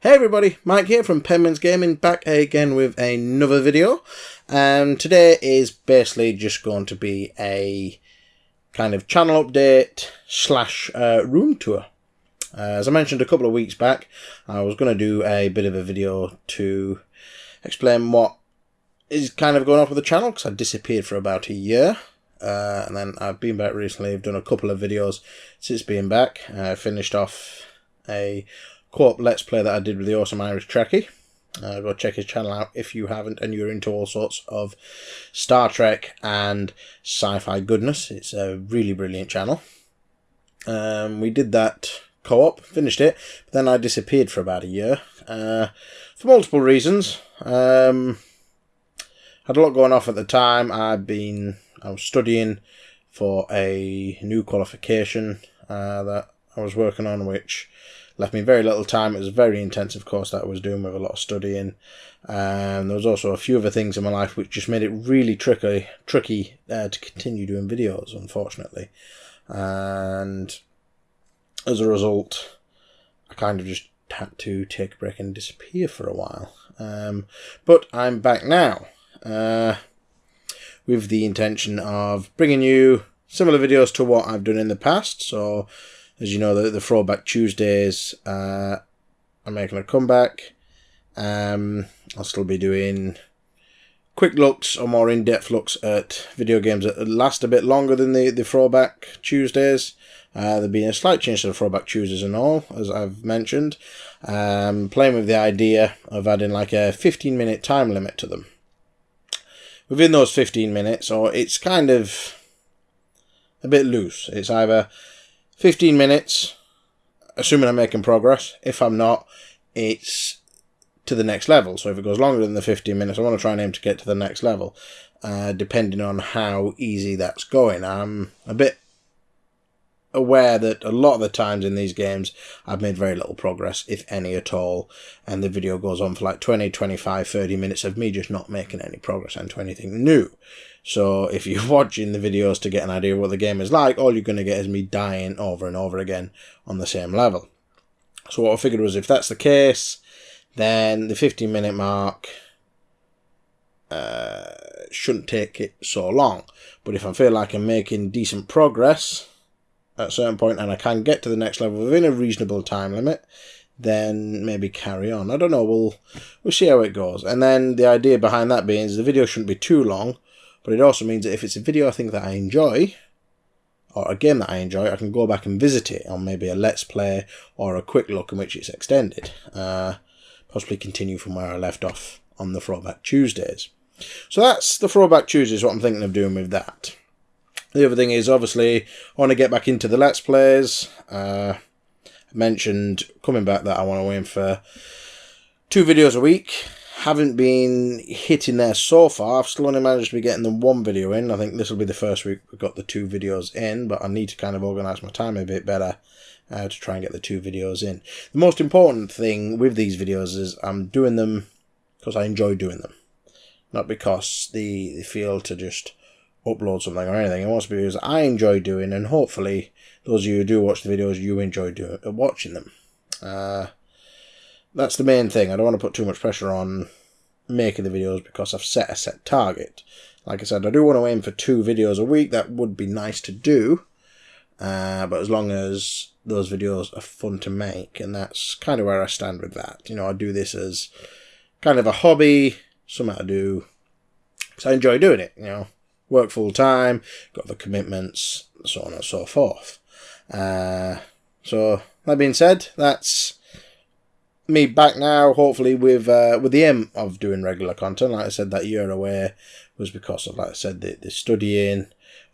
Hey everybody, Mike here from Penman's Gaming, back again with another video. Today is basically just going to be a kind of channel update slash room tour. As I mentioned a couple of weeks back, I was going to do a bit of a video to explain what is kind of going on with the channel, because I disappeared for about a year. And then I've been back recently. I've done a couple of videos since being back. I finished off a co-op let's play that I did with the awesome Irish Trekkie. Go check his channel out if you haven't and you're into all sorts of Star Trek and sci-fi goodness. It's a really brilliant channel. We did that co-op, finished it, but then I disappeared for about a year for multiple reasons. Had a lot going off at the time. I was studying for a new qualification that I was working on, which left me very little time. It was a very intensive course that I was doing with a lot of studying. There was also a few other things in my life which just made it really tricky to continue doing videos, unfortunately. And as a result, I kind of just had to take a break and disappear for a while. But I'm back now with the intention of bringing you similar videos to what I've done in the past. So, as you know, the Throwback Tuesdays are making a comeback. I'll still be doing quick looks or more in-depth looks at video games that last a bit longer than the Throwback Tuesdays. There'll be a slight change to the Throwback Tuesdays and all, as I've mentioned. Playing with the idea of adding like a 15-minute time limit to them. Within those 15 minutes, or it's kind of a bit loose. It's either 15 minutes, assuming I'm making progress. If I'm not, it's to the next level. So if it goes longer than the 15 minutes, I want to try and aim to get to the next level, depending on how easy that's going. I'm a bit aware that a lot of the times in these games, I've made very little progress, if any at all, and the video goes on for like 20, 25, 30 minutes of me just not making any progress into anything new. So if you're watching the videos to get an idea of what the game is like, all you're going to get is me dying over and over again on the same level. So what I figured was, if that's the case, then the 15-minute mark shouldn't take it so long. But if I feel like I'm making decent progress at a certain point and I can get to the next level within a reasonable time limit, then maybe carry on. I don't know, we'll see how it goes. And then the idea behind that being is the video shouldn't be too long, but it also means that if it's a video I think that I enjoy, or a game that I enjoy, I can go back and visit it on maybe a let's play or a quick look in which it's extended. Possibly continue from where I left off on the Throwback Tuesdays. So that's the Throwback Tuesdays, what I'm thinking of doing with that. The other thing is, obviously, I want to get back into the Let's Plays. I mentioned coming back that I want to aim for 2 videos a week. Haven't been hitting there so far. I've still only managed to be getting the 1 video in. I think this will be the first week we've got the 2 videos in, but I need to kind of organise my time a bit better to try and get the 2 videos in. The most important thing with these videos is I'm doing them because I enjoy doing them. Not because they feel to just upload something or anything. It wants to be videos I enjoy doing, and hopefully those of you who do watch the videos, you enjoy watching them. That's the main thing. I don't want to put too much pressure on making the videos because I've set a set target. Like I said, I do want to aim for 2 videos a week. That would be nice to do, but as long as those videos are fun to make, and that's kind of where I stand with that. You know, I do this as kind of a hobby, something I do because I enjoy doing it, you know. Work full time, got the commitments, so on and so forth. So that being said, that's me back now, hopefully with the aim of doing regular content. Like I said, that year away was because of, like I said, the studying,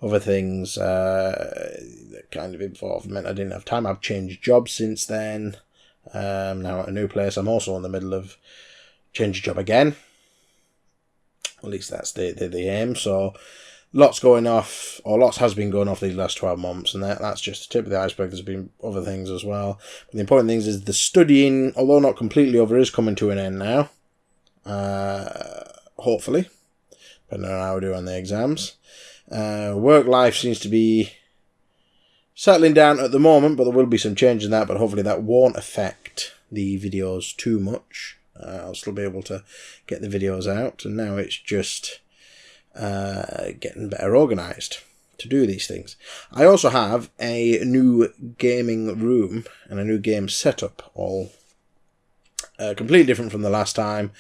other things that kind of involved meant I didn't have time. I've changed jobs since then. Now at a new place. I'm also in the middle of changing job again. At least that's the aim. So lots going off, or lots has been going off these last 12 months, and that's just the tip of the iceberg. There's been other things as well. But the important thing is the studying, although not completely over, is coming to an end now. Hopefully, depending on how we do on the exams. Work life seems to be settling down at the moment, but there will be some change in that, but hopefully that won't affect the videos too much. I'll still be able to get the videos out, and now it's just getting better organised to do these things. I also have a new gaming room and a new game setup, all completely different from the last time.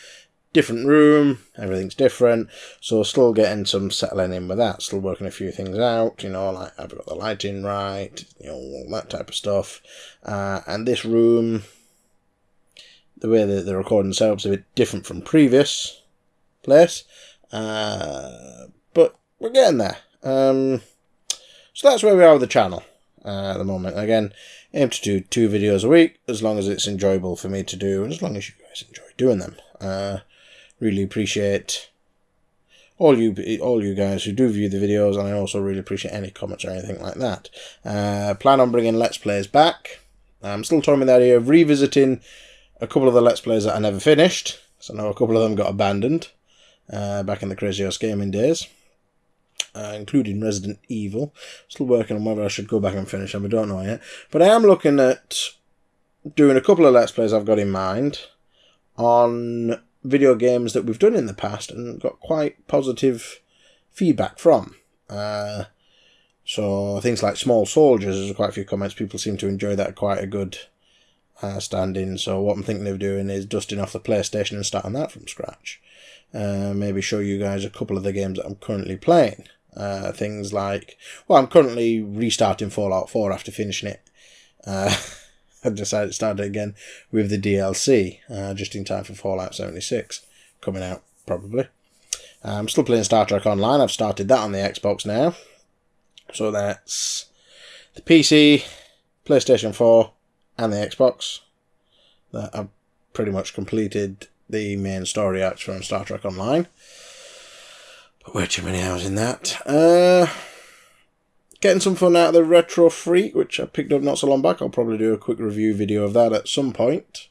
Different room, everything's different, so still getting some settling in with that, still working a few things out, you know, like I've got the lighting right, you know, all that type of stuff. And this room, the way that the recording setup's a bit different from previous place, but we're getting there. So that's where we are with the channel at the moment. Again, aim to do 2 videos a week, as long as it's enjoyable for me to do, and as long as you guys enjoy doing them. Really appreciate all you guys who do view the videos, and I also really appreciate any comments or anything like that. Plan on bringing Let's Plays back. I'm still toying with the idea of revisiting a couple of the Let's Plays that I never finished, so I know a couple of them got abandoned back in the Crazy Horse Gaming days, including Resident Evil. Still working on whether I should go back and finish them, I don't know yet. But I am looking at doing a couple of Let's Plays I've got in mind on video games that we've done in the past and got quite positive feedback from. So things like Small Soldiers, there's quite a few comments. People seem to enjoy that quite a good stand-in. So what I'm thinking of doing is dusting off the PlayStation and starting that from scratch. Maybe show you guys a couple of the games that I'm currently playing. Things like, well, I'm currently restarting Fallout 4 after finishing it. I decided to start it again with the DLC, just in time for Fallout 76 coming out, probably. I'm still playing Star Trek Online. I've started that on the Xbox now. So that's the PC, PlayStation 4, and the Xbox. That I've pretty much completed the main story arcs from Star Trek Online. But way too many hours in that. Getting some fun out of the Retro Freak, which I picked up not so long back. I'll probably do a quick review video of that at some point.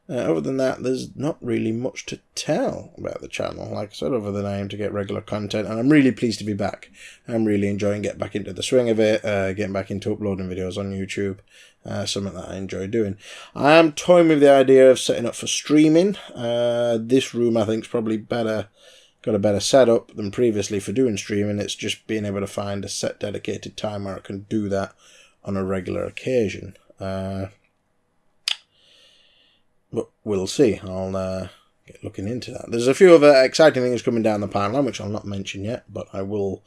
Other than that, there's not really much to tell about the channel. Like I said, other than I aim to get regular content, and I'm really pleased to be back. I'm really enjoying getting back into the swing of it, getting back into uploading videos on YouTube, something that I enjoy doing. I am toying with the idea of setting up for streaming. This room, I think, is probably better. Got a better setup than previously for doing streaming. It's just being able to find a set dedicated time where I can do that on a regular occasion. But we'll see. I'll get looking into that. There's a few other exciting things coming down the pipeline, which I'll not mention yet, but I will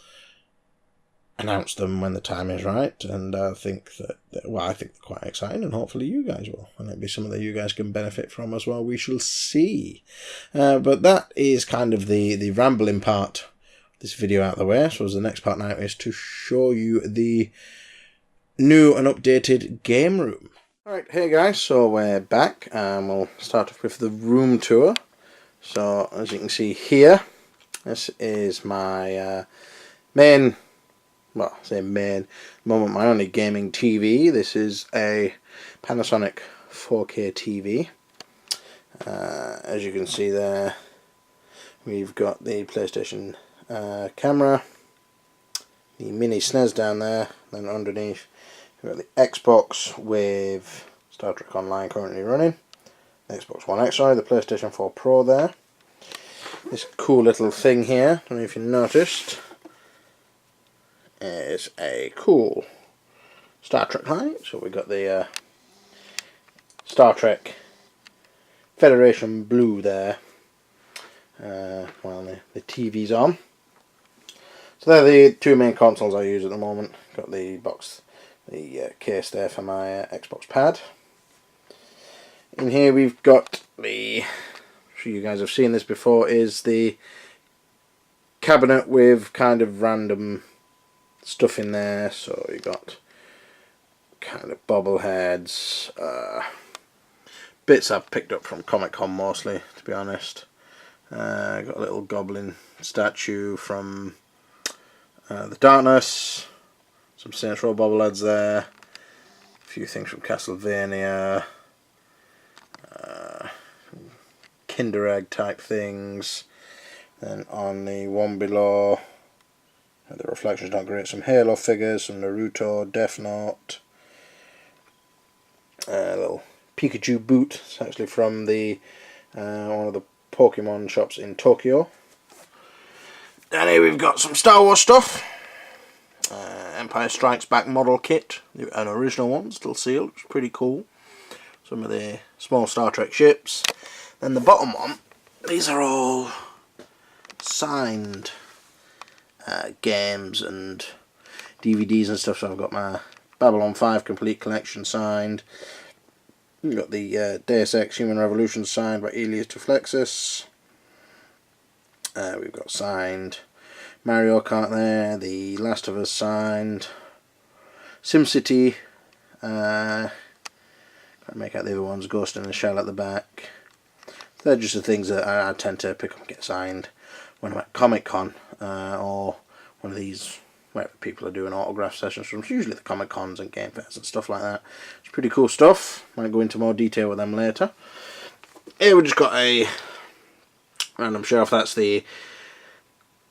announce them when the time is right. And I think that, I think they're quite exciting, and hopefully you guys will. And it'll be something that you guys can benefit from as well. We shall see. But that is kind of the rambling part of this video out of the way. So the next part now is to show you the new and updated game room. Alright, hey guys, so we're back, and we'll start off with the room tour. So as you can see here, this is my main, well, I say main, at the moment my only gaming TV. This is a Panasonic 4K TV. As you can see there, we've got the PlayStation camera, the mini SNES down there, then underneath we've got the Xbox with Star Trek Online currently running, the Xbox One X, sorry, the PlayStation 4 Pro there. This cool little thing here, I don't know if you noticed, is a cool Star Trek light. So we've got the Star Trek Federation blue there while the TV's on. So they're the two main consoles I use at the moment. Got the box, the case there for my Xbox pad. In here we've got the, I'm sure you guys have seen this before, is the cabinet with kind of random stuff in there. So you got kind of bobbleheads, bits I've picked up from Comic Con mostly, to be honest. Got a little goblin statue from The Darkness, some Saints Row bobbleheads there, a few things from Castlevania, Kinder Egg type things. Then on the one below, the reflection's not great, some Halo figures, some Naruto, Death Note, a little Pikachu boot. It's actually from the one of the Pokemon shops in Tokyo. Down here we've got some Star Wars stuff. Empire Strikes Back model kit, an original one, still sealed, which is pretty cool. Some of the small Star Trek ships. Then the bottom one, these are all signed games and DVDs and stuff. So I've got my Babylon 5 complete collection signed. We've got the Deus Ex Human Revolution signed by Elias to Flexus. We've got signed Mario Kart there, The Last of Us signed, SimCity, can't make out the other ones, Ghost in the Shell at the back. They're just the things that I tend to pick up and get signed when I'm at Comic Con, or one of these where people are doing autograph sessions from, usually the Comic Cons and Game Fairs and stuff like that. It's pretty cool stuff, might go into more detail with them later. Here we've just got a random shelf. That's the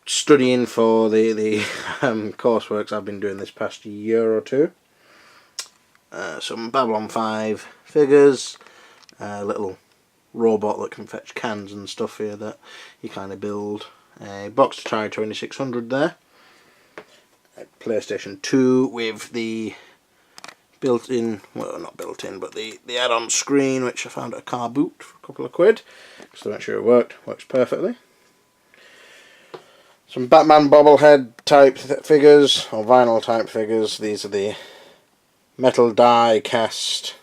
studying for the courseworks I've been doing this past year or two. Some Babylon 5 figures, a little robot that can fetch cans and stuff here that you kind of build. A box Atari 2600 there. A PlayStation 2 with the built-in, well not built-in, but the add-on screen, which I found at a car boot for a couple of quid. Just to make sure it works perfectly. Some Batman bobblehead type figures, or vinyl type figures. These are the metal die cast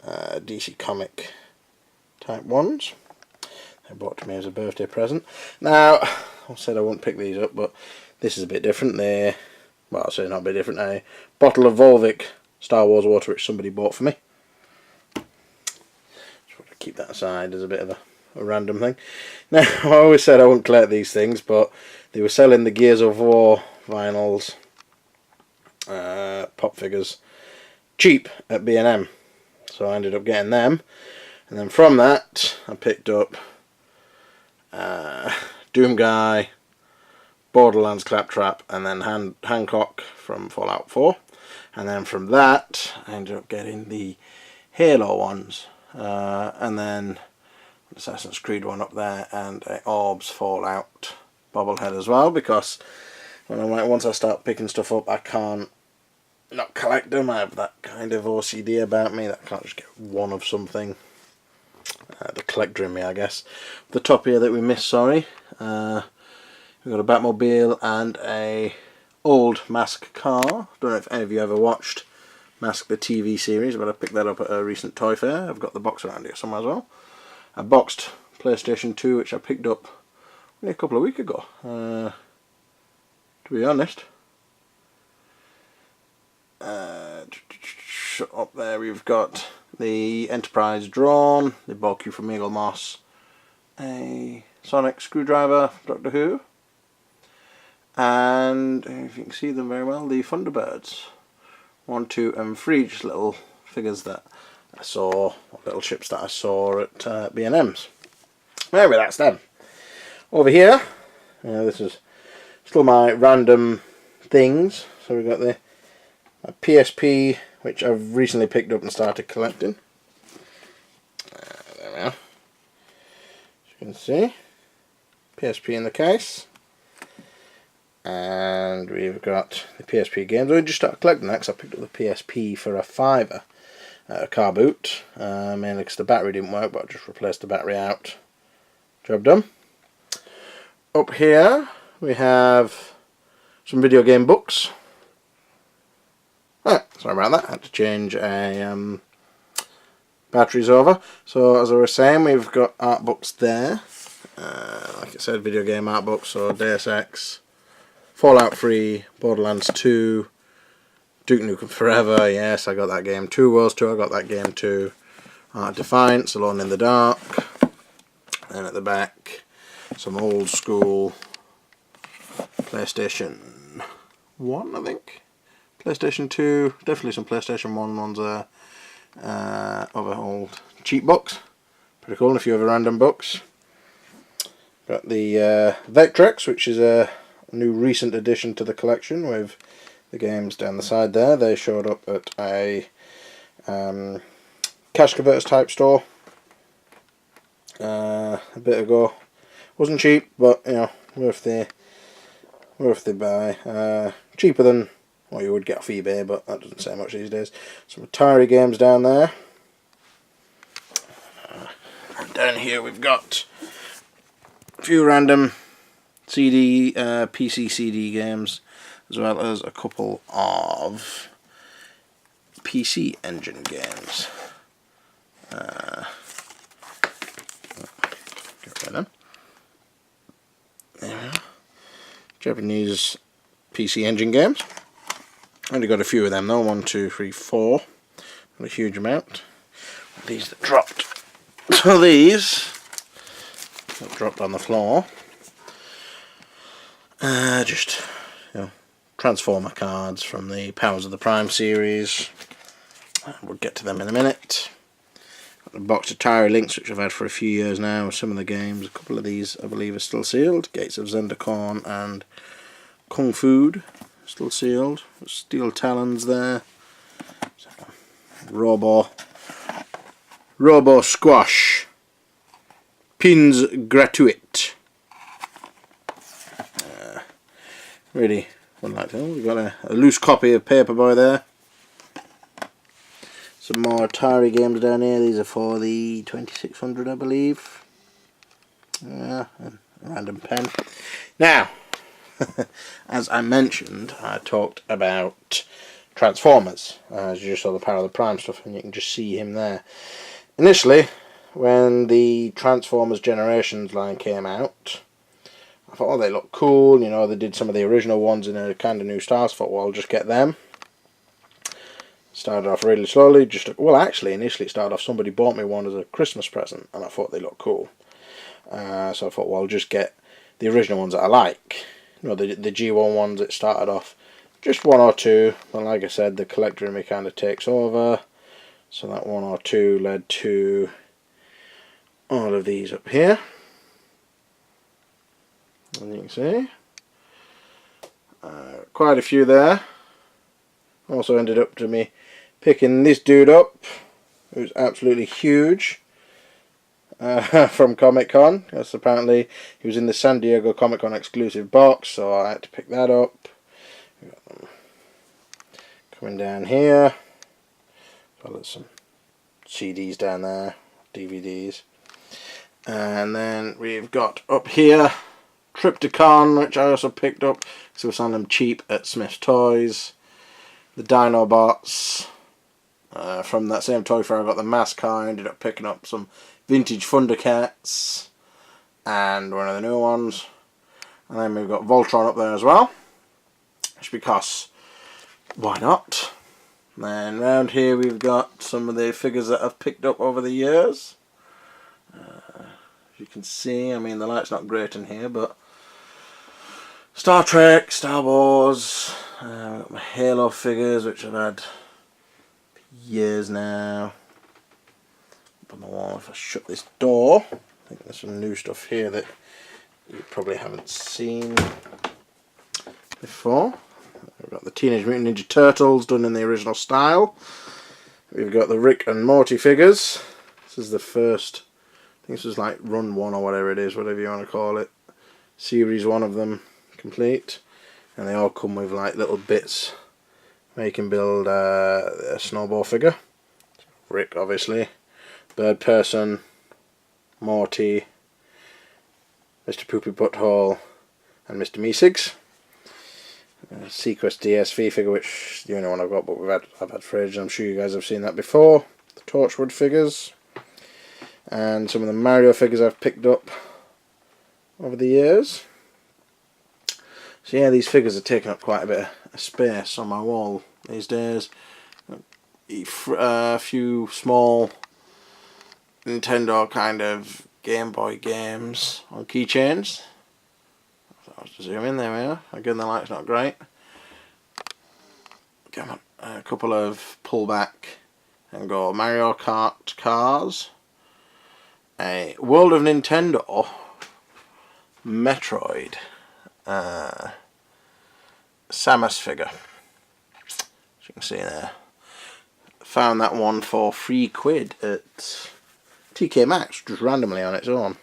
DC comic type ones. They bought to me as a birthday present. Now, I said I wouldn't pick these up, but this is a bit different. Well, I'll say not a bit different. A bottle of Volvic Star Wars water which somebody bought for me. Just want to keep that aside as a bit of a random thing. Now, I always said I wouldn't collect these things, but they were selling the Gears of War vinyls, pop figures, cheap at B&M. So I ended up getting them. And then from that, I picked up Doom Guy, Borderlands Claptrap, and then Hancock from Fallout 4. And then from that, I ended up getting the Halo ones, and then Assassin's Creed one up there, and a Orbs Fallout bobblehead as well, because when once I start picking stuff up, I can't not collect them. I have that kind of OCD about me that I can't just get one of something. The collector in me, I guess. The top here that we missed, sorry. We've got a Batmobile and a old Mask car. Don't know if any of you ever watched Mask the TV series, but I picked that up at a recent toy fair. I've got the box around here somewhere as well. A boxed PlayStation 2 which I picked up only a couple of weeks ago, to be honest. Up there we've got the Enterprise drone, the Bulky from Eagle Moss, a Sonic screwdriver from Doctor Who, and if you can see them very well, the Thunderbirds 1, 2 and 3, just little figures that I saw, little ships that I saw at B&M's. Anyway, that's them. Over here, this is still my random things. So we've got the PSP, which I've recently picked up and started collecting. There we are. As you can see, PSP in the case. And we've got the PSP games. I just started collecting that because I picked up the PSP for a £5 at a car boot. Mainly because the battery didn't work, but I just replaced the battery out. Job done. Up here we have some video game books. Sorry about that, I had to change a batteries over. So as I was saying, we've got art books there. Like I said, video game art books, so Deus Ex, Fallout 3, Borderlands 2, Duke Nukem Forever, yes I got that game. Two Worlds 2, I got that game too. Defiance, Alone in the Dark. And at the back, some old school PlayStation 1, I think. PlayStation 2, definitely some PlayStation 1 ones there. Other old cheap books. Pretty cool, and a few other random books. Got the Vectrex, which is a new recent addition to the collection with the games down the side there. They showed up at a cash converters type store a bit ago. Wasn't cheap, but you know, worth the buy. Cheaper than what you would get off eBay, but that doesn't say much these days. Some Atari games down there. And down here we've got a few random PC CD games, as well as a couple of PC Engine games. Get rid of them. There we are. Japanese PC Engine games. Only got a few of them though. 1, 2, 3, 4. Not a huge amount. These that dropped. So these that dropped on the floor. Just, you know, Transformer cards from the Powers of the Prime series. We'll get to them in a minute. Got a box of Atari Links, which I've had for a few years now. Some of the games, a couple of these I believe are still sealed. Gates of Zendikon and Kung Fu still sealed. Steel Talons there. Robo Squash. Pins Gratuit. Really would like to. We've got a loose copy of Paperboy there. Some more Atari games down here. These are for the 2600, I believe. A random pen. Now, as I mentioned, I talked about Transformers. As you just saw the Power of the Prime stuff, and you can just see him there. Initially, when the Transformers Generations line came out, I thought, oh, they look cool. You know, they did some of the original ones in a kind of new style. So I thought, well, I'll just get them. Started off really slowly. Well, actually, initially it started off, somebody bought me one as a Christmas present, and I thought they looked cool. So I thought, well, I'll just get the original ones that I like. You know, the G1 ones. It started off just 1 or 2, but like I said, the collector in me kind of takes over. So that 1 or 2 led to all of these up here. And you can see quite a few there. Also ended up to me picking this dude up, who's absolutely huge, from Comic Con. Because apparently he was in the San Diego Comic Con exclusive box, so I had to pick that up. We've got them coming down here. Well, there's some CDs down there, DVDs, and then we've got up here Triptychon, which I also picked up because I was selling them cheap at Smith's Toys. The Dinobots. From that same toy fair I got the Mascar. I ended up picking up some vintage Thundercats and one of the new ones. And then we've got Voltron up there as well. Just because, why not? And then round here we've got some of the figures that I've picked up over the years. As you can see, I mean the light's not great in here, but Star Trek, Star Wars, I've got my Halo figures, which I've had for years now. Up on the wall. If I shut this door, I think there's some new stuff here that you probably haven't seen before. We've got the Teenage Mutant Ninja Turtles done in the original style. We've got the Rick and Morty figures. This is the first, I think this is like run 1 or whatever it is, whatever you want to call it. Series 1 of them complete, and they all come with like little bits where you can build a snowball figure. Rick, obviously, Bird Person, Morty, Mr. Poopy Butthole, and Mr. Meeseeks. Sequest DSV figure, which is the only one I've got, but I've had for ages. I'm sure you guys have seen that before. The Torchwood figures, and some of the Mario figures I've picked up over the years. So yeah, these figures are taking up quite a bit of space on my wall these days. A few small Nintendo kind of Game Boy games on keychains. I'll zoom in, there we are. Again, the light's not great. Come on, a couple of pullback and go Mario Kart cars. A World of Nintendo Metroid Samus figure, as you can see there. Found that one for £3 at TK Maxx, just randomly on its own.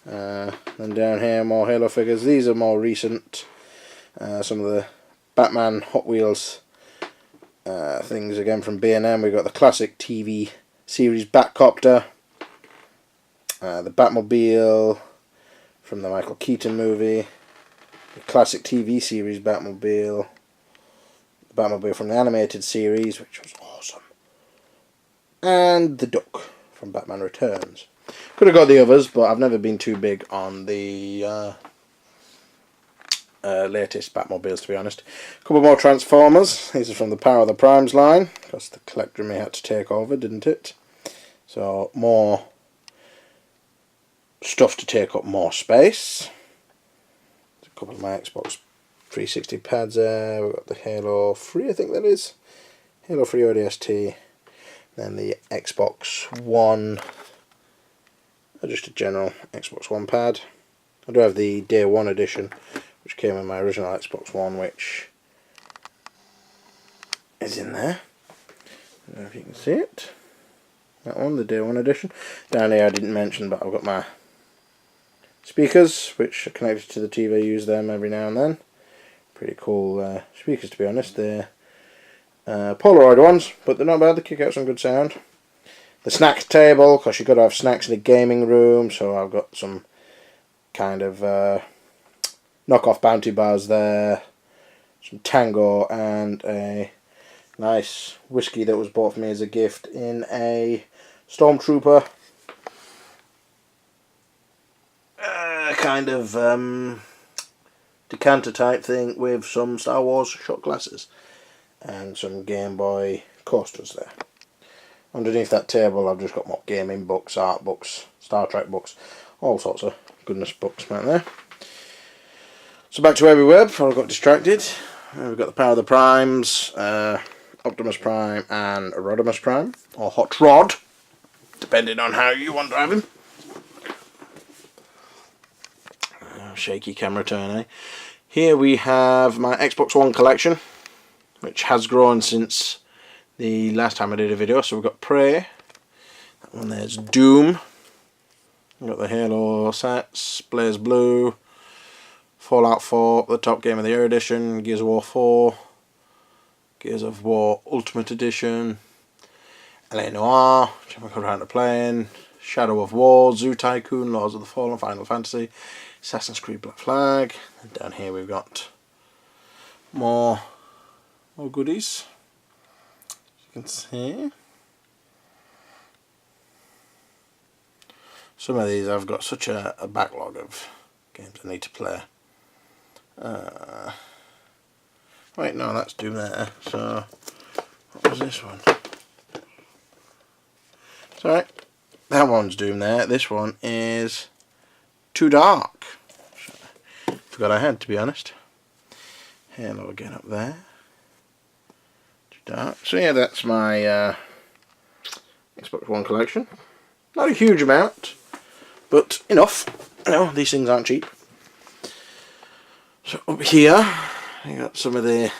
Then down here, more Halo figures. These are more recent. Some of the Batman Hot Wheels things again from B&M. We've got the classic TV series Batcopter, the Batmobile from the Michael Keaton movie, the classic TV series Batmobile, the Batmobile from the animated series, which was awesome, and the Duck from Batman Returns. Could have got the others, but I've never been too big on the latest Batmobiles, to be honest. A couple more Transformers. These are from the Power of the Primes line, because the collector may had to take over, didn't it? So more stuff to take up more space. There's a couple of my Xbox 360 pads there. We've got the Halo 3, I think that is. Halo 3 ODST. Then the Xbox One, just a general Xbox One pad. I do have the Day 1 edition, which came in my original Xbox One, which is in there. I don't know if you can see it. That one, the Day 1 edition. Down here I didn't mention, but I've got my speakers, which are connected to the TV. I use them every now and then. Pretty cool speakers, to be honest. They're Polaroid ones, but they're not bad. They kick out some good sound. The snacks table, because you've got to have snacks in a gaming room, so I've got some kind of knockoff Bounty bars there, some Tango, and a nice whiskey that was bought for me as a gift in a Stormtrooper kind of decanter type thing with some Star Wars shot glasses and some Game Boy coasters there. Underneath that table I've just got more gaming books, art books, Star Trek books, all sorts of goodness books right there. So back to where we were before I got distracted. We've got the Power of the Primes, Optimus Prime and Rodimus Prime, or Hot Rod, depending on how you want to have him. Shaky camera turn, eh? Here we have my Xbox One collection, which has grown since the last time I did a video. So we've got Prey, that one there's Doom, we've got the Halo sets, Blaze Blue, Fallout 4, the Top Game of the Year edition, Gears of War 4, Gears of War Ultimate Edition, LA Noire, which I'm going around to playing, Shadow of War, Zoo Tycoon, Lords of the Fallen, Final Fantasy, Assassin's Creed Black Flag, and down here we've got more goodies, as you can see. Some of these I've got such a backlog of games I need to play. Wait, no, that's Doom there. So, what was this one? Sorry, that one's Doom there. This one is Too Dark. Forgot I had, to be honest. Halo again up there. Too Dark. So yeah, that's my Xbox One collection. Not a huge amount, but enough. You know, these things aren't cheap. So up here, I got some of the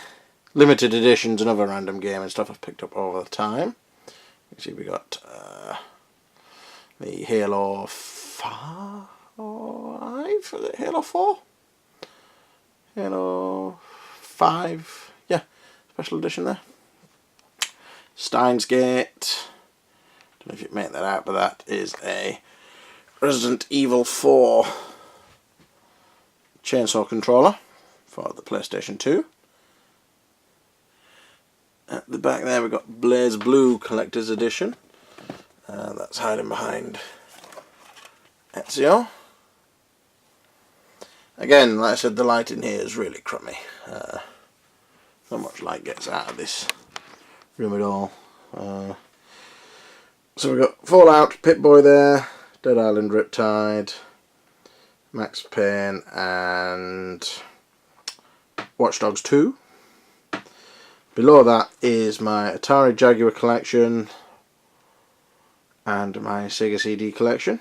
limited editions and other random gaming stuff I've picked up over the time. You can see we got the Halo 5, is it Halo 4? Halo 5, yeah, special edition there. Steins Gate, don't know if you can make that out, but that is a Resident Evil 4 chainsaw controller for the PlayStation 2. At the back there we've got Blaze Blue Collector's Edition. That's hiding behind Ezio. Again, like I said, the lighting here is really crummy. Not much light gets out of this room at all. So we've got Fallout, Pip-Boy there, Dead Island Riptide, Max Payne and Watch Dogs 2. Below that is my Atari Jaguar collection and my Sega CD collection.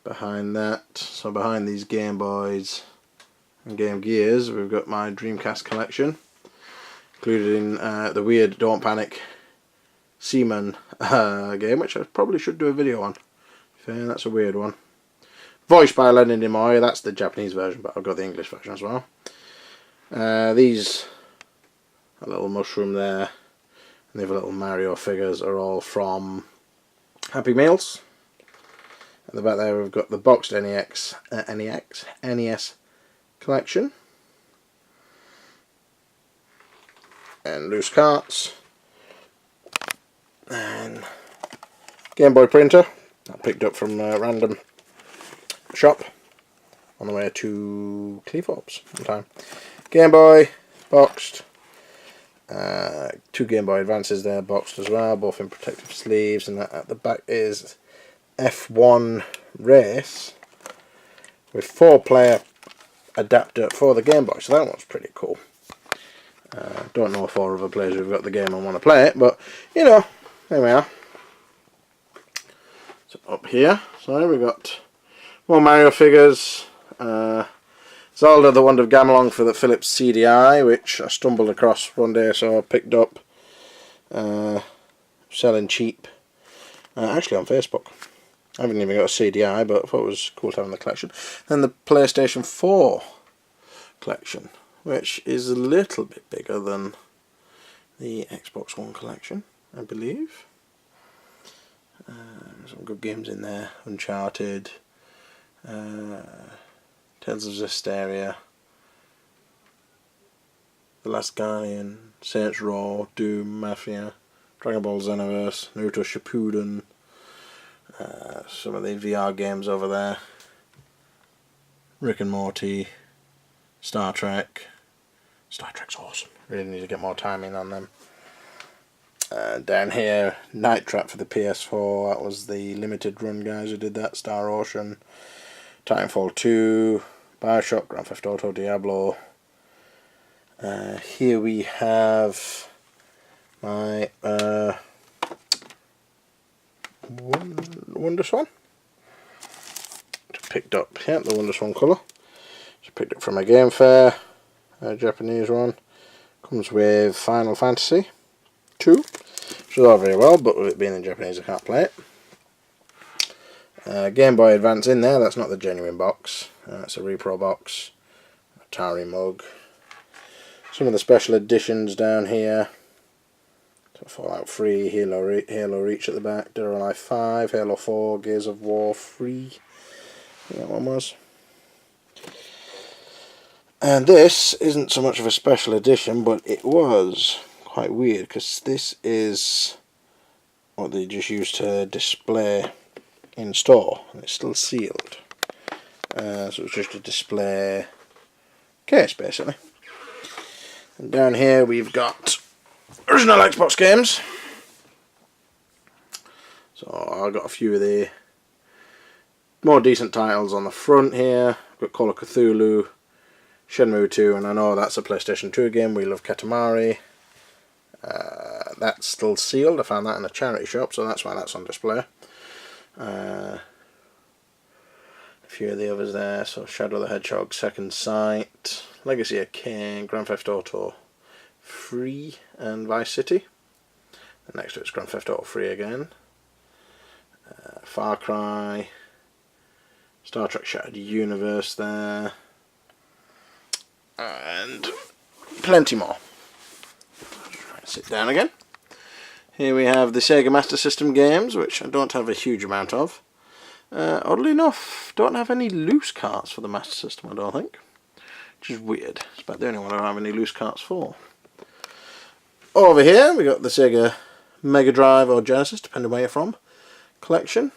Behind that, so behind these Game Boys and Game Gears, we've got my Dreamcast collection, including the weird Don't Panic Seaman game, which I probably should do a video on. Fair, that's a weird one. Voiced by Leonard Nimoy, that's the Japanese version, but I've got the English version as well. These, a little mushroom there, and the other little Mario figures are all from Happy Meals. At the back there we've got the boxed NES collection. And loose carts. And Game Boy printer I picked up from a random shop on the way to Cleethorpes one time. Game Boy, boxed. 2 Game Boy Advances there, boxed as well, both in protective sleeves, and at the back is F1 Race with 4-player adapter for the Game Boy, so that one's pretty cool. Don't know if 4 other players who've got the game and want to play it, but you know, there we are. So up here, so we've got more Mario figures. Zelda the Wonder of Gamelon for the Philips CDI, which I stumbled across one day, so I picked up, selling cheap, actually on Facebook. I haven't even got a CDI, but I thought it was cool to have in the collection. Then the PlayStation 4 collection, which is a little bit bigger than the Xbox One collection, I believe. Some good games in there. Uncharted, Tales of Zestiria, The Last Guardian, Saints Row, Doom, Mafia, Dragon Ball Xenoverse, Naruto Shippuden, some of the VR games over there, Rick and Morty, Star Trek. Star Trek's awesome. Really need to get more time in on them. Down here, Night Trap for the PS4. That was the limited run guys who did that. Star Ocean, Titanfall 2, Bioshock, Grand Theft Auto, Diablo. Here we have my Wonderswan. Picked up, yeah, the Wonderswan colour. Just picked it from a game fair, a Japanese one. Comes with Final Fantasy 2, which is all very well, but with it being in Japanese I can't play it. Game Boy Advance in there, that's not the genuine box, it's a repro box. Atari mug. Some of the special editions down here. So Fallout 3, Halo Reach at the back, Dead or Alive 5, Halo 4, Gears of War 3, I think that one was. And this isn't so much of a special edition, but it was quite weird, because this is what they just used to display in store, and it's still sealed. So it's just a display case, basically. And down here we've got original Xbox games. So I've got a few of the more decent titles on the front here. I've got Call of Cthulhu, Shenmue 2, and I know that's a PlayStation 2 game, We Love Katamari. That's still sealed. I found that in a charity shop, so that's why that's on display. A few of the others there, so Shadow the Hedgehog, Second Sight, Legacy of Kain, Grand Theft Auto 3 and Vice City. And next to it's Grand Theft Auto 3 again. Far Cry, Star Trek Shattered Universe there, and plenty more. Sit down again. Here we have the Sega Master System games, which I don't have a huge amount of. Oddly enough, don't have any loose carts for the Master System, I don't think. Which is weird. It's about the only one I don't have any loose carts for. Over here we got the Sega Mega Drive or Genesis, depending where you're from, collection.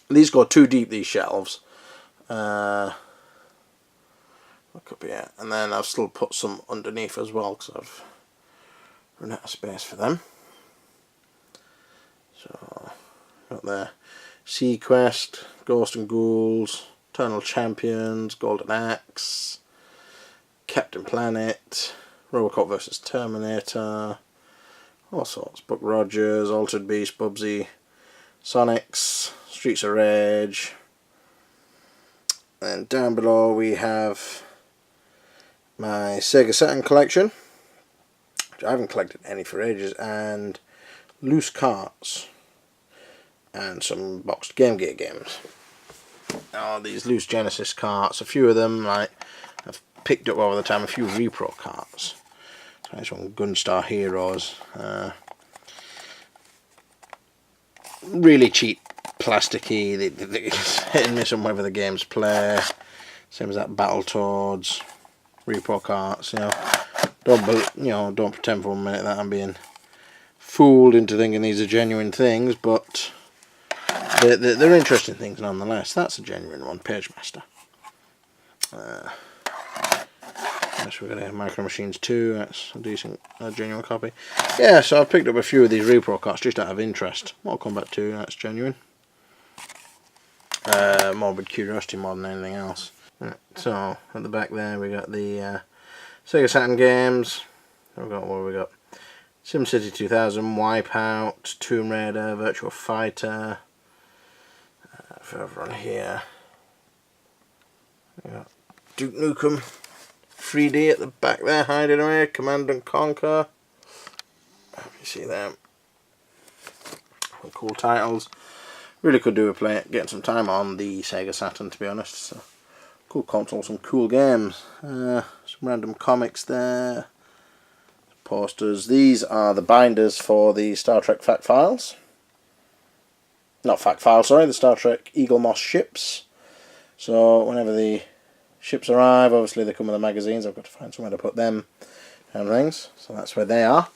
These go too deep, these shelves. Look up here. And then I've still put some underneath as well, because I've run out of space for them. So, got there Sequest, Ghost and Ghouls, Eternal Champions, Golden Axe, Captain Planet, Robocop vs Terminator, all sorts. Buck Rogers, Altered Beast, Bubsy, Sonics, Streets of Rage. And down below we have my Sega Saturn collection, which I haven't collected any for ages, and loose carts, and some boxed Game Gear games. Oh, these loose Genesis carts, a few of them, like, I've picked up over the time, a few repro carts. Nice one, Gunstar Heroes. Really cheap, plasticky, they hit and miss on whether the games play. Same as that Battletoads, repro carts, you know. Don't pretend for 1 minute that I'm being fooled into thinking these are genuine things, but they're interesting things nonetheless. That's a genuine one, Pagemaster. So we've got a Micro Machines 2, that's a decent, genuine copy. Yeah, so I've picked up a few of these repro carts just out of interest. Mortal Kombat 2, that's genuine. Morbid curiosity more than anything else. Right, so, at the back there we got the Sega Saturn games. What have we got? SimCity 2000, Wipeout, Tomb Raider, Virtua Fighter. Further on here, we got Duke Nukem 3D at the back there, hiding away, Command and Conquer. You see them. Cool titles. Really could do with getting some time on the Sega Saturn, to be honest. So, cool console, some cool games. Some random comics there. Posters. These are the binders for the Star Trek Fact Files. Not Fact Files, sorry, the Star Trek Eagle Moss ships. So whenever the ships arrive, obviously they come with the magazines. I've got to find somewhere to put them and things. So that's where they are.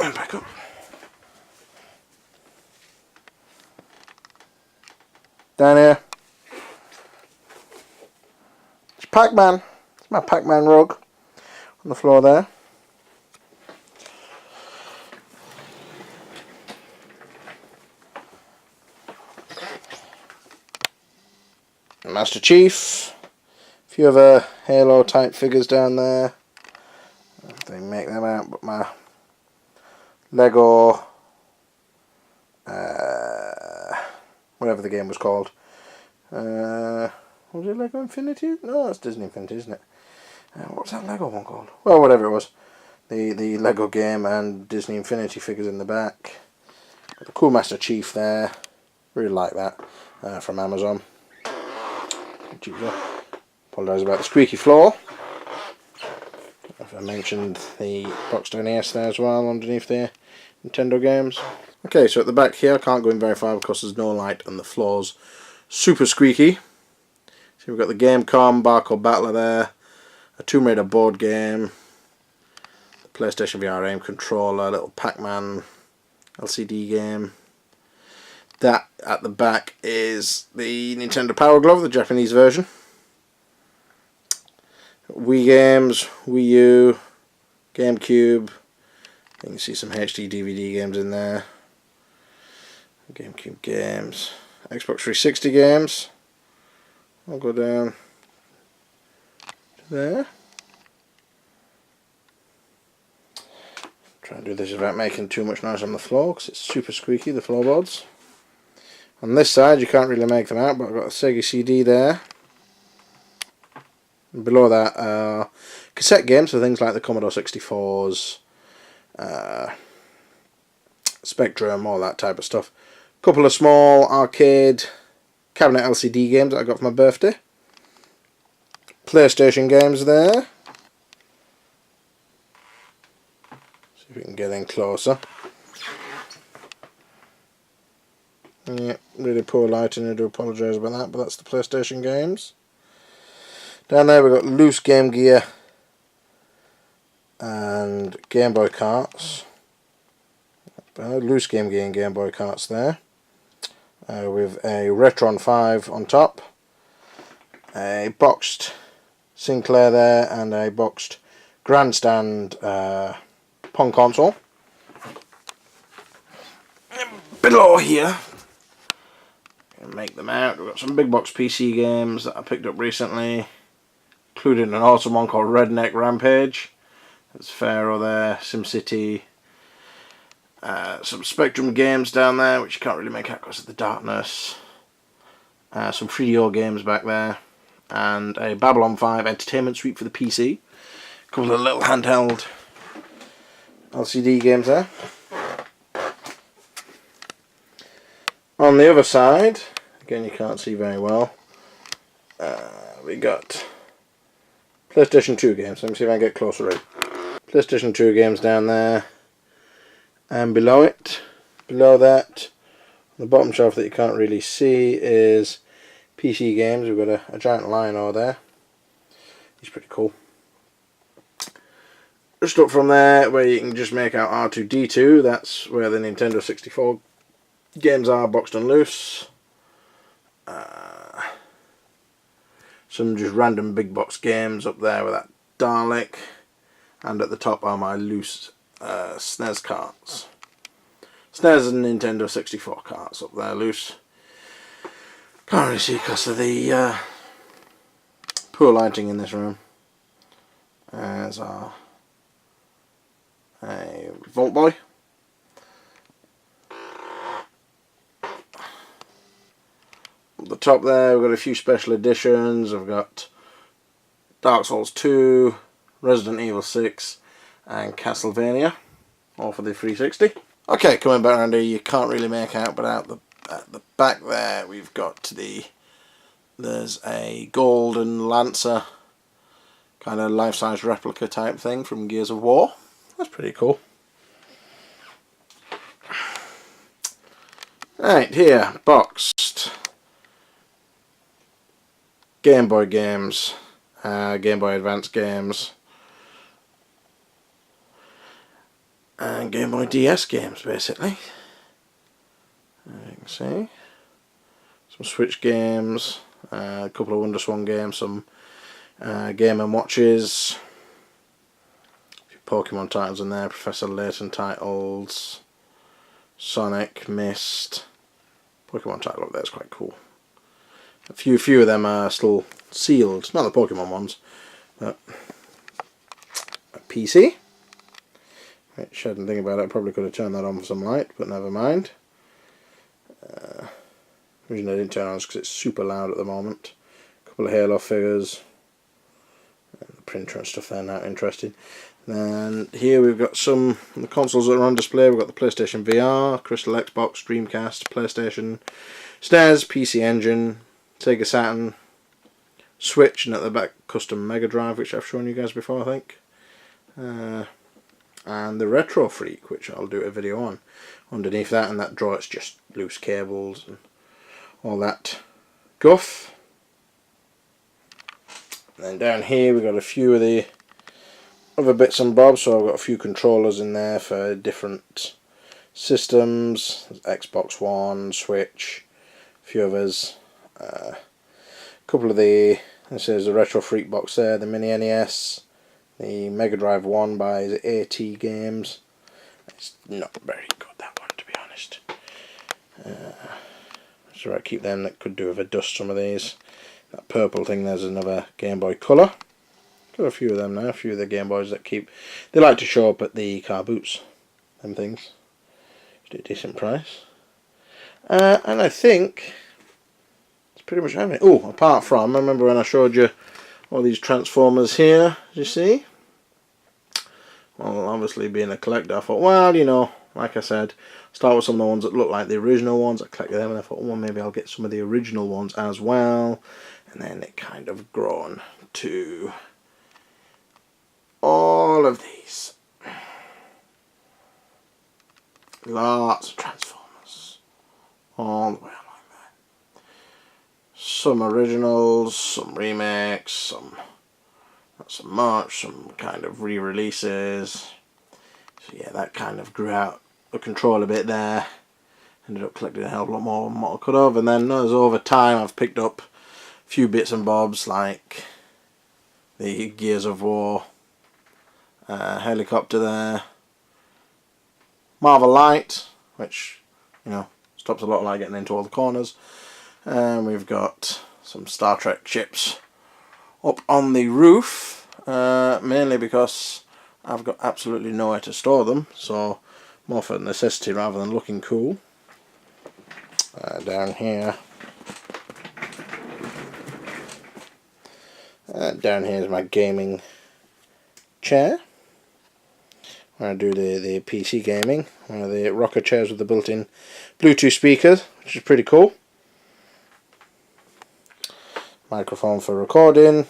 And back up. Down here. It's Pac-Man. It's my Pac-Man rug on the floor there. Master Chief, a few other Halo type figures down there. I don't think make them out, but my Lego, whatever the game was called. Was it Lego Infinity? No, it's Disney Infinity, isn't it? What's that Lego one called? Well, whatever it was. The Lego game and Disney Infinity figures in the back. Got the cool Master Chief there. Really like that from Amazon. Apologise about the squeaky floor. I mentioned the boxed NES there as well underneath the Nintendo games. Okay, so at the back here, I can't go in very far because there's no light and the floor's super squeaky. So we've got the Gamecom Barcode Battler there, a Tomb Raider board game, the PlayStation VR aim controller, little Pac-Man LCD game. That at the back is the Nintendo Power Glove, the Japanese version. Wii games, Wii U, GameCube. You can see some HD DVD games in there. GameCube games, Xbox 360 games. I'll go down to there. Try and do this without making too much noise on the floor because it's super squeaky, the floorboards. On this side you can't really make them out, but I've got a Sega CD there. And below that cassette games, so things like the Commodore 64s, Spectrum, all that type of stuff. A couple of small arcade cabinet LCD games that I got for my birthday. PlayStation games there. See if we can get in closer. Yeah, really poor lighting, I do apologise about that, but that's the PlayStation games. Down there we've got loose Game Gear and Game Boy carts. Loose Game Gear and Game Boy carts there. With a Retron 5 on top. A boxed Sinclair there and a boxed Grandstand Pong console. Below here, make them out. We've got some big box PC games that I picked up recently, including an awesome one called Redneck Rampage. There's Pharaoh there, SimCity, some Spectrum games down there which you can't really make out because of the darkness, some 3DO games back there, and a Babylon 5 Entertainment Suite for the PC. A couple of little handheld LCD games there. On the other side, again you can't see very well, we got PlayStation 2 games. Let me see if I can get closer in. PlayStation 2 games down there, and below it, below that, on the bottom shelf that you can't really see is PC games. We've got a giant lion over there. He's pretty cool. Just up from there, where you can just make out R2-D2, that's where the Nintendo 64 games are, boxed and loose. Some just random big box games up there with that Dalek, and at the top are my loose SNES carts. SNES and Nintendo 64 carts up there loose. Can't really see because of the poor lighting in this room. There's a Vault Boy. At the top there we've got a few special editions. I've got Dark Souls 2, Resident Evil 6 and Castlevania, all for the 360. Okay, coming back around here, you can't really make out, but at the back there we've got there's a golden Lancer kind of life-size replica type thing from Gears of War. That's pretty cool. Right, here, boxed Game Boy games, Game Boy Advance games, and Game Boy DS games, basically. You can see some Switch games, a couple of WonderSwan games, some Game & Watches, a few Pokemon titles in there, Professor Layton titles, Sonic, Myst. Pokemon title up there is quite cool. A few of them are still sealed, not the Pokemon ones, but a PC. Which I didn't think about it, I probably could have turned that on for some light, but never mind. The reason I didn't turn it on is because it's super loud at the moment. A couple of Halo figures, and the printer and stuff there, not interesting. And here we've got some of the consoles that are on display. We've got the PlayStation VR, Crystal Xbox, Dreamcast, PlayStation, SNES, PC Engine, Sega Saturn, Switch, and at the back custom Mega Drive, which I've shown you guys before, I think. And the Retro Freak, which I'll do a video on. Underneath that, and that drawer, it's just loose cables and all that guff. And then down here we've got a few of the other bits and bobs, so I've got a few controllers in there for different systems. Xbox One, Switch, a few others. A couple of this is the Retro Freak box there, the Mini NES, the Mega Drive 1 by AT Games. It's not very good, that one, to be honest. So I keep them, that could do with a dust, some of these. That purple thing, there's another Game Boy Color. Got a few of them now, a few of the Game Boys that they like to show up at the car boots, them things. At a decent price. And I think it's pretty much everything. Oh, apart from, I remember when I showed you all these Transformers here, you see? Well, obviously being a collector, I thought, well, you know, like I said, start with some of the ones that look like the original ones. I collected them and I thought, well, maybe I'll get some of the original ones as well. And then it kind of grown to all of these. Lots of Transformers. All the way along there. Some originals, some remakes, some not so much, some kind of re-releases. So yeah, that kind of grew out of control a bit there. Ended up collecting a hell of a lot more than what I could have. And then as over time I've picked up a few bits and bobs like the Gears of War helicopter there, Marvel Light, which, you know, stops a lot of light getting into all the corners, and we've got some Star Trek ships up on the roof, mainly because I've got absolutely nowhere to store them, so more for necessity rather than looking cool. Down here is my gaming chair. Where I do the PC gaming, one of the rocker chairs with the built-in Bluetooth speakers, which is pretty cool. Microphone for recording,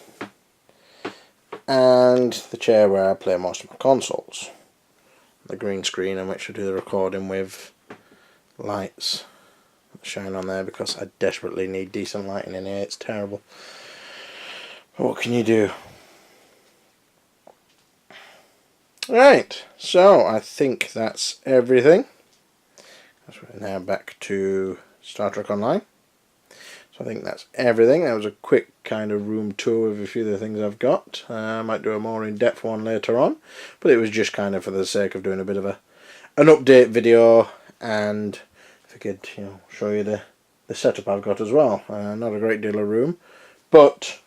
and the chair where I play most of my consoles. The green screen in which I do the recording with lights that shine on there because I desperately need decent lighting in here. It's terrible. But what can you do? Right, so I think that's everything. We're now back to Star Trek Online. So I think that's everything. That was a quick kind of room tour of a few of the things I've got. I might do a more in-depth one later on, but it was just kind of for the sake of doing a bit of an update video, and if I could, show you the setup I've got as well. Not a great deal of room, not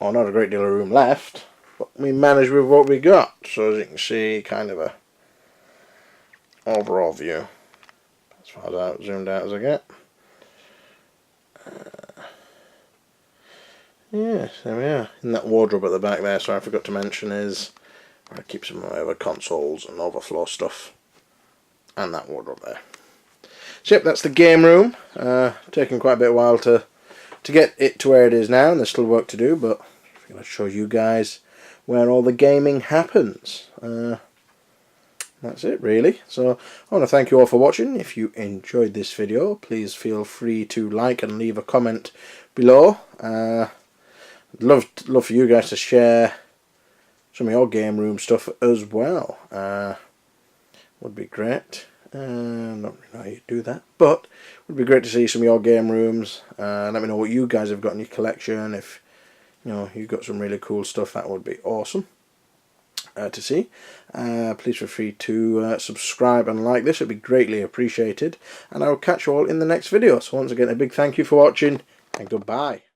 a great deal of room left. But we managed with what we got, so as you can see, kind of a overall view as far as zoomed out as I get. Yes, there we are. In that wardrobe at the back there, so I forgot to mention, is where I keep some of my other consoles and overflow stuff, and that wardrobe there. So yep, that's the game room. Taken quite a bit of while to get it to where it is now, and there's still work to do, but I'm going to show you guys where all the gaming happens. That's it really. So I want to thank you all for watching. If you enjoyed this video, please feel free to like and leave a comment below. I'd love for you guys to share some of your game room stuff as well. Would be great. Not really know how you do that, but it would be great to see some of your game rooms. Let me know what you guys have got in your collection. If you've got some really cool stuff, that would be awesome to see. Please feel free to subscribe and like this. It would be greatly appreciated, and I will catch you all in the next video. So once again, a big thank you for watching, and goodbye.